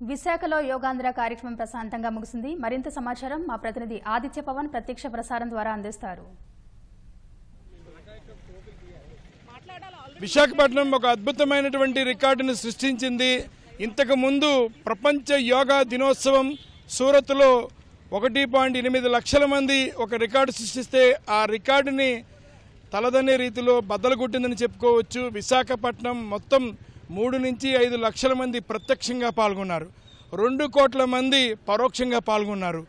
విశాఖలో యోగాంధ్ర కార్యక్రమం ప్రశాంతంగా ముగిసింది. మరింత సమాచారం మా ప్రతినిధి ఆదిత్య పవన్ ప్రత్యక్ష ప్రసారం ద్వారా అందిస్తారు. విశాఖపట్నం ఒక అద్భుతమైనటువంటి రికార్డును సృష్టించింది. ఇంతకు ముందు ప్రపంచ యోగా దినోత్సవం సూరత్లో 1.8 లక్షల మంది ఒక రికార్డు సృష్టిస్తే ఆ రికార్డుని తలదన్నే రీతిలో బద్దలు కొట్టిందని చెప్పుకోవచ్చు. విశాఖపట్నం మొత్తం 3 నుంచి 5 లక్షల మంది ప్రత్యక్షంగా పాల్గొన్నారు. 2 కోట్ల మంది పరోక్షంగా పాల్గొన్నారు.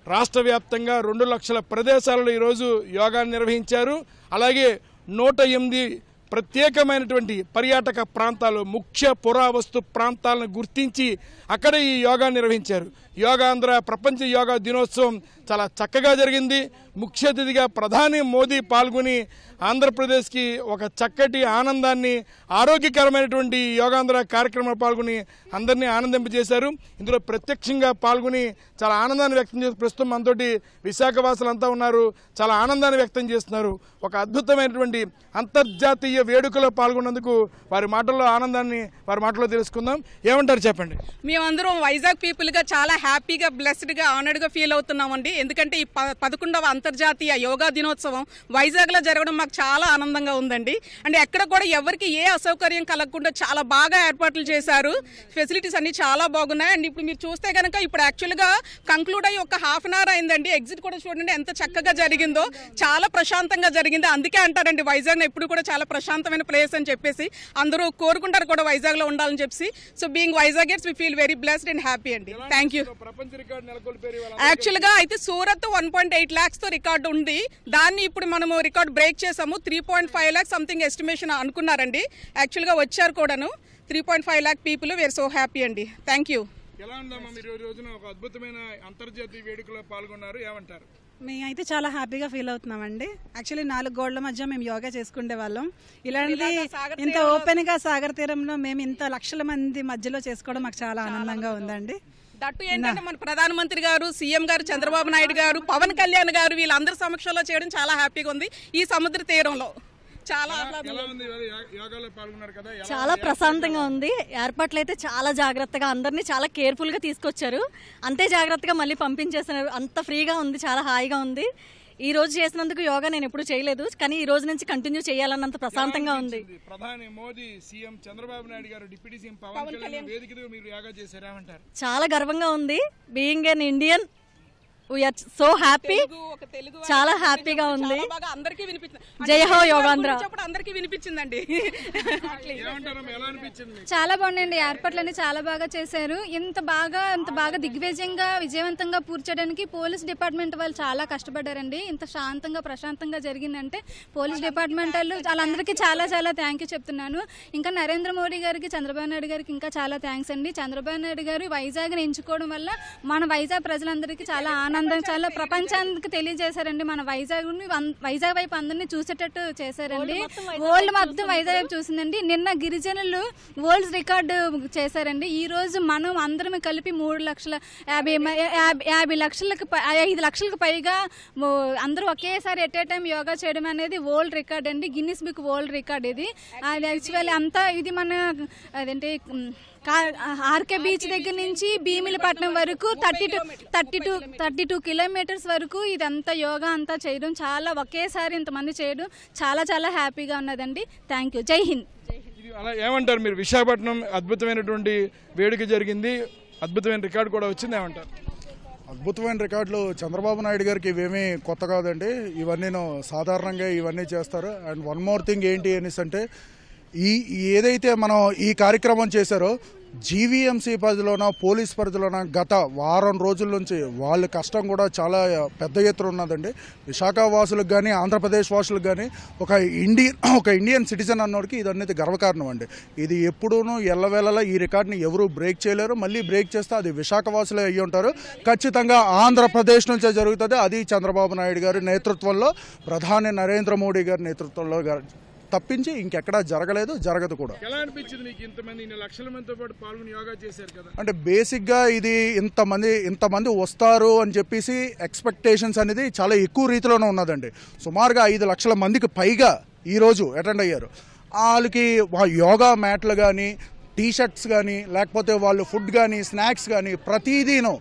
రాష్ట్ర వ్యాప్తంగా 2 లక్షల ప్రదేశాలలో ఈరోజు యోగా నిర్వహించారు. అలాగే 108 ప్రత్యేకమైనటువంటి పర్యాటక ప్రాంతాలు, ముఖ్య పురావస్తు ప్రాంతాలను గుర్తించి అక్కడ ఈ యోగా నిర్వహించారు. యోగాంధ్ర ప్రపంచ యోగా దినోత్సవం చాలా చక్కగా జరిగింది. ముఖ్య అతిథిగా ప్రధాని మోదీ పాల్గొని ఆంధ్రప్రదేశ్కి ఒక చక్కటి ఆనందాన్ని, ఆరోగ్యకరమైనటువంటి యోగాంధ్ర కార్యక్రమంలో పాల్గొని అందరినీ ఆనందింపజేశారు. ఇందులో ప్రత్యక్షంగా పాల్గొని చాలా ఆనందాన్ని వ్యక్తం చేసి ప్రస్తుతం మనతోటి విశాఖవాసులంతా ఉన్నారు. చాలా ఆనందాన్ని వ్యక్తం చేస్తున్నారు. ఒక అద్భుతమైనటువంటి అంతర్జాతీయ వేడుకలో పాల్గొన్నందుకు వారి మాటల్లో ఆనందాన్ని వారి మాటల్లో తెలుసుకుందాం. ఏమంటారు చెప్పండి. మేమందరం వైజాగ్ పీపుల్గా చాలా హ్యాపీగా, బ్లెస్డ్గా, ఆనర్డ్గా ఫీల్ అవుతున్నామండి. ఎందుకంటే ఈ 11వ అంతర్జాతీయ యోగా దినోత్సవం వైజాగ్లో జరగడం మాకు చాలా ఆనందంగా ఉందండి. అంటే ఎక్కడ కూడా ఎవరికి ఏ అసౌకర్యం కలగకుండా చాలా బాగా ఏర్పాట్లు చేశారు. ఫెసిలిటీస్ అన్ని చాలా బాగున్నాయి. అండ్ ఇప్పుడు మీరు చూస్తే కనుక ఇప్పుడు యాక్చువల్గా కంక్లూడ్ అయ్యి ఒక హాఫ్ అన్ అవర్ అయిందండి. ఎగ్జిట్ కూడా చూడండి ఎంత చక్కగా జరిగిందో, చాలా ప్రశాంతంగా జరిగింది. అందుకే అంటారండి వైజాగ్ ఎప్పుడు కూడా చాలా ప్రశాంతమైన ప్లేస్ అని చెప్పేసి అందరూ కోరుకుంటారు కూడా వైజాగ్లో ఉండాలని చెప్పి. So being Vizagers we feel very blessed and happy అండి. Thank you. యాక్చువల్గా అయితే సూరత్ 1.8 lakhs తో రికార్డు ఉంది. దాన్ని ఇప్పుడు మనము రికార్డు బ్రేక్ చేసాము. 3.5 lakhs సంథింగ్ ఎస్టిమేషన్ అనుకున్నారండి. యాక్చువల్గా వచ్చారు కూడాను. 3.5 lakh people. We are so happy అండి. Thank you. ఎలా ఉందమ్మా మీరు ఈ రోజున ఒక అద్భుతమైన అంతర్జాతీయ వేడుకలో పాల్గొన్నారు, ఏమంటారు? మేమైతే చాలా హ్యాపీగా ఫీల్ అవుతున్నామండి. యాక్చువల్లీ 4 గోడల మధ్య మేము యోగా చేసుకునే వాళ్ళం. ఇలాంటిది ఇంత ఓపెన్ గా సాగర్ తీరంలో మేము ఇంత లక్షల మంది మధ్యలో చేసుకోవడం మాకు చాలా ఆనందంగా ఉందండి. దట్టు ఏంటంటే మన ప్రధానమంత్రి గారు, సీఎం గారు, చంద్రబాబు నాయుడు గారు, పవన్ కళ్యాణ్ గారు వీళ్ళందరి సమక్షంలో చేయడం చాలా హ్యాపీగా ఉంది. ఈ సముద్ర తీరంలో చాలా ప్రశాంతంగా ఉంది. ఏర్పాట్లు అయితే చాలా జాగ్రత్తగా, అందరినీ చాలా కేర్ఫుల్ గా తీసుకొచ్చారు. అంతే జాగ్రత్తగా మళ్ళీ పంపించేస్తున్నారు. అంత ఫ్రీగా ఉంది, చాలా హాయిగా ఉంది. ఈ రోజు చేసినందుకు యోగా నేను ఎప్పుడు చేయలేదు, కానీ ఈ రోజు నుంచి కంటిన్యూ చేయాలన్నంత ప్రశాంతంగా ఉంది. ప్రధాని మోదీ, సీఎం చంద్రబాబు నాయుడు గారు, డిప్యూటీ సీఎం పవన్ కళ్యాణ్ వేదికగా మీరు యోగా చేశారేమంటారు? చాలా గర్వంగా ఉంది. Being an Indian we are so happy. చాలా హ్యాపీగా ఉంది. జై హో యోగాంధ్ర. అందరికీ వినిపించిందండి. చాలా బాగుందండి. ఏర్పాట్లన్నీ చాలా బాగా చేశారు. ఇంత బాగా దిగ్విజయంగా, విజయవంతంగా పూర్తి చేయడానికి పోలీస్ డిపార్ట్మెంట్ వాళ్ళు చాలా కష్టపడ్డారండి. ఇంత శాంతంగా, ప్రశాంతంగా జరిగిందంటే పోలీస్ డిపార్ట్మెంట్ వాళ్ళు వాళ్ళందరికీ చాలా చాలా థ్యాంక్ యూ చెప్తున్నాను. ఇంకా నరేంద్ర మోడీ గారికి, చంద్రబాబు నాయుడు గారికి ఇంకా చాలా థ్యాంక్స్ అండి. చంద్రబాబు నాయుడు గారు వైజాగ్ని ఎంచుకోవడం వల్ల మన వైజాగ్ ప్రజలందరికీ చాలా చాలా ప్రపంచానికి తెలియజేశారండి. మన వైజాగ్ వైపు అందరినీ చూసేటట్టు చేశారండి. వరల్డ్ మొత్తం వైజాగ్ వైపు చూసిందండి. నిన్న గిరిజనులు వరల్డ్ రికార్డు చేశారండి. ఈ రోజు మనం అందరం కలిపి 5 లక్షలకు పైగా అందరూ ఒకేసారి ఎట్ ఏ టైం యోగా చేయడం అనేది వరల్డ్ రికార్డ్ అండి. గిన్నిస్ బుక్ వరల్డ్ రికార్డ్ ఇది. యాక్చువల్లీ అంతా ఇది మన అదేంటి ఆర్కే బీచ్ దగ్గర నుంచి భీమిలిపట్నం వరకు 32 కిలోమీటర్స్ వరకు ఇదంతా యోగా అంతా చేయడం, చాలా ఒకేసారి ఇంతమంది చేయడం చాలా చాలా హ్యాపీగా ఉన్నదండి. Thank you. జై హింద్. అలా ఏమంటారు మీరు? విశాఖపట్నం అద్భుతమైనటువంటి వేడుక జరిగింది, అద్భుతమైన రికార్డు కూడా వచ్చింది, ఏమంటారు? అద్భుతమైన రికార్డులు. చంద్రబాబు నాయుడు గారికి ఇవేమీ కొత్త కాదండి. ఇవన్నీ సాధారణంగా ఇవన్నీ చేస్తారు. అండ్ వన్ మోర్ థింగ్ ఏంటి అనేసి అంటే ఏదైతే మనం ఈ కార్యక్రమం చేశారో జీవీఎంసీ పరిధిలోన, పోలీస్ పరిధిలోన గత వారం రోజుల నుంచి వాళ్ళ కష్టం కూడా చాలా పెద్ద ఎత్తున ఉన్నదండి. విశాఖ వాసులకు కానీ, ఆంధ్రప్రదేశ్ వాసులకు కానీ ఒక ఇండియన్ సిటిజన్ అన్నోడికి ఇది అనేది గర్వకారణం అండి. ఇది ఎప్పుడూనూ ఎల్లవేళలా ఈ రికార్డుని ఎవరూ బ్రేక్ చేయలేరు. మళ్ళీ బ్రేక్ చేస్తే అది విశాఖ వాసులే అయ్యి ఉంటారు. ఖచ్చితంగా ఆంధ్రప్రదేశ్ నుంచే జరుగుతుంది. అది చంద్రబాబు నాయుడు గారి నేతృత్వంలో, ప్రధాని నరేంద్ర మోడీ గారి నేతృత్వంలో తప్పించి ఇంకెక్కడా జరగలేదు, జరగదు కూడా. ఎలా అనిపించింది నీకు? ఇంతమంది లక్షల మందితో పాటు పాల్గొని యోగా చేశారు కదా. అంటే బేసిక్గా ఇది ఇంతమంది వస్తారు అని చెప్పేసి ఎక్స్పెక్టేషన్స్ అనేది చాలా ఎక్కువ రీతిలోనే ఉన్నదండి. సుమారుగా 5 లక్షల మందికి పైగా ఈరోజు అటెండ్ అయ్యారు. వాళ్ళకి యోగా మ్యాట్లు కానీ, టీ షర్ట్స్ కానీ లేకపోతే వాళ్ళు ఫుడ్ కానీ స్నాక్స్ కానీ ప్రతిదీను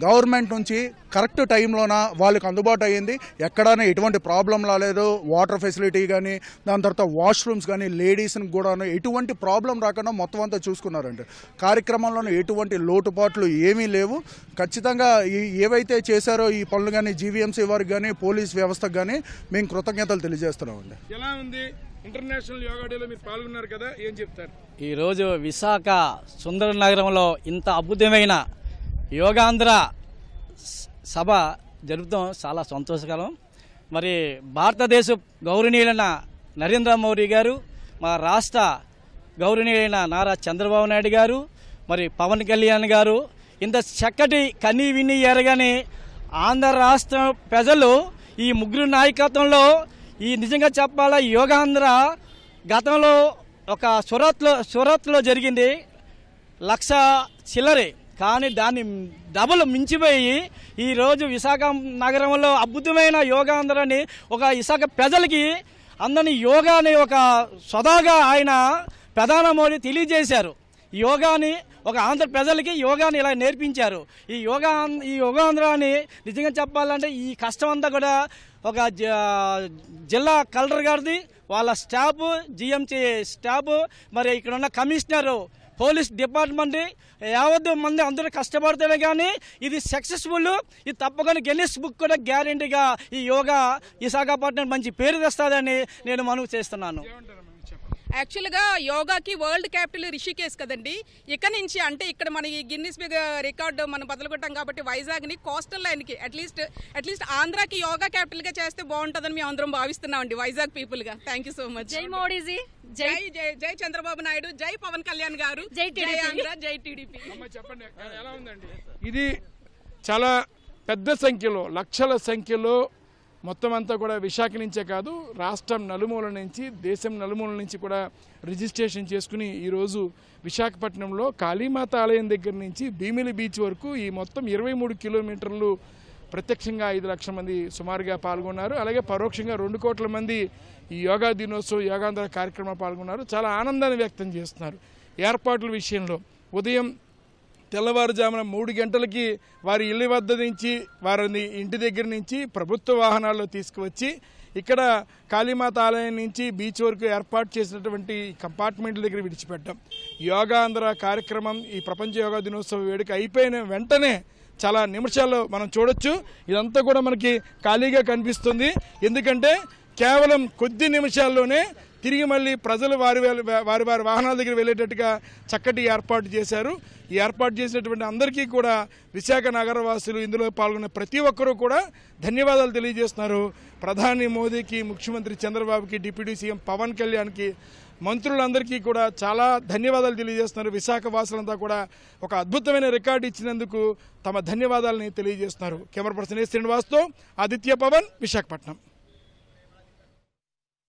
గవర్నమెంట్ నుంచి కరెక్ట్ టైంలోన వాళ్ళకి అందుబాటు అయ్యింది. ఎక్కడైనా ఎటువంటి ప్రాబ్లం రాలేదు. వాటర్ ఫెసిలిటీ కానీ దాని తర్వాత వాష్రూమ్స్ కానీ లేడీస్కి కూడా ఎటువంటి ప్రాబ్లం రాకుండా మొత్తం అంతా చూసుకున్నారండి. కార్యక్రమంలోనూ ఎటువంటి లోటుపాట్లు ఏమీ లేవు. ఖచ్చితంగా ఏవైతే చేశారో ఈ పనులు కానీ జీవీఎంసీ వారికి కానీ పోలీస్ వ్యవస్థకు కానీ మేము కృతజ్ఞతలు తెలియజేస్తున్నామండి. ఎలా ఉంది ఇంటర్నేషనల్ యోగా డేలో మీరు పాల్గొన్నారు కదా, ఏం చెప్తారు? ఈరోజు విశాఖ సుందర నగరంలో ఇంత అద్భుతమైన యోగాంధ్ర సభ జరుపుతాం, చాలా సంతోషకరం. మరి భారతదేశ గౌరవనీయులైన నరేంద్ర మోడీ గారు, మా రాష్ట్ర గౌరవనీయులైన నారా చంద్రబాబు నాయుడు గారు, మరి పవన్ కళ్యాణ్ గారు ఇంత చక్కటి కనీ విని ఎరగని ఆంధ్ర రాష్ట్ర ప్రజలు ఈ ముగ్గురు నాయకత్వంలో ఈ నిజంగా చెప్పాలా యోగాంధ్ర గతంలో ఒక సూరత్లో జరిగింది 1,00,000 చిల్లరే, కానీ దాన్ని డబుల్ మించిపోయి ఈరోజు విశాఖ నగరంలో అద్భుతమైన యోగాంధ్రని ఒక విశాఖ ప్రజలకి అందరినీ యోగాని ఒక సదాగా ఆయన ప్రధాని మోడీ తెలియజేశారు. యోగాని ఒక ఆంధ్ర ప్రజలకి యోగాని ఇలా నేర్పించారు. ఈ యోగాంధ్రాన్ని నిజంగా చెప్పాలంటే ఈ కష్టం అంతా కూడా ఒక జిల్లా కలెక్టర్ గారిది, వాళ్ళ స్టాఫ్, జిఎంసీ స్టాఫ్, మరి ఇక్కడ ఉన్న కమిషనరు, పోలీస్ డిపార్ట్మెంట్ యావత్తు మంది అందరూ కష్టపడితేనే కానీ ఇది సక్సెస్ఫుల్. ఇది తప్పకుండా గిన్నిస్ బుక్ కూడా గ్యారెంటీగా ఈ యోగా విశాఖపట్నం మంచి పేరు తెస్తుందని నేను మనవి చేస్తున్నాను. యాక్చువల్గా యోగాకి వరల్డ్ క్యాపిటల్ రిషికేశ్ కదండి. ఇక్కడ నుంచి అంటే ఇక్కడ మన ఈ గిన్నిస్ రికార్డు మనం బదులుకొట్టాం కాబట్టి వైజాగ్ని కోస్టల్ లైన్కి అట్లీస్ట్ ఆంధ్రాకి యోగా క్యాపిటల్గా చేస్తే బాగుంటుందని మేము అందరం భావిస్తున్నామండి వైజాగ్ పీపుల్గా. Thank you so much. Jai Modiji, జై చంద్రబాబు నాయుడు, జై పవన్ కళ్యాణ్ గారు, జై ఆంధ్ర, జై టీడీపీ. చెప్పండి ఎలా ఉందండి? ఇది చాలా పెద్ద సంఖ్యలో, లక్షల సంఖ్యలో మొత్తం అంతా కూడా విశాఖ నుంచే కాదు రాష్ట్రం నలుమూల నుంచి, దేశం నలుమూల నుంచి కూడా రిజిస్ట్రేషన్ చేసుకుని ఈరోజు విశాఖపట్నంలో కాళీమాత ఆలయం దగ్గర నుంచి భీమిలి బీచ్ వరకు ఈ మొత్తం 23 కిలోమీటర్లు ప్రత్యక్షంగా 5 లక్షల మంది సుమారుగా పాల్గొన్నారు. అలాగే పరోక్షంగా 2 కోట్ల మంది ఈ యోగా దినోత్సవం యోగాంధ్ర కార్యక్రమంలో పాల్గొన్నారు. చాలా ఆనందాన్ని వ్యక్తం చేస్తున్నారు. ఏర్పాట్ల విషయంలో ఉదయం తెల్లవారుజామున 3 గంటలకి వారి ఇళ్ళ వద్ద నుంచి, వారిని ఇంటి దగ్గర నుంచి ప్రభుత్వ వాహనాల్లో తీసుకువచ్చి ఇక్కడ కాళీమాత ఆలయం నుంచి బీచ్ వరకు ఏర్పాటు చేసినటువంటి కంపార్ట్మెంట్ల దగ్గర విడిచిపెట్టాం. యోగాంధ్ర కార్యక్రమం, ఈ ప్రపంచ యోగా దినోత్సవ వేడుక అయిపోయిన వెంటనే చాలా నిమిషాల్లో మనం చూడొచ్చు. ఇదంతా కూడా మనకి ఖాళీగా కనిపిస్తుంది. ఎందుకంటే కేవలం కొద్ది నిమిషాల్లోనే తిరిగి మళ్ళీ ప్రజలు వారి వాహనాల దగ్గర వెళ్ళేటట్టుగా చక్కటి ఏర్పాటు చేశారు. ఈ ఏర్పాటు చేసినటువంటి అందరికీ కూడా విశాఖ నగరవాసులు, ఇందులో పాల్గొన్న ప్రతి ఒక్కరూ కూడా ధన్యవాదాలు తెలియజేస్తున్నారు. ప్రధాని మోదీకి, ముఖ్యమంత్రి చంద్రబాబుకి, డిప్యూటీ సీఎం పవన్ కళ్యాణ్కి, మంత్రులందరికీ కూడా చాలా ధన్యవాదాలు తెలియజేస్తున్నారు. విశాఖ వాసులంతా కూడా ఒక అద్భుతమైన రికార్డు ఇచ్చినందుకు తమ ధన్యవాదాలని తెలియజేస్తున్నారు. కెమెరా పర్సన్ శ్రీనివాస్తో ఆదిత్య, పవన్, విశాఖపట్నం.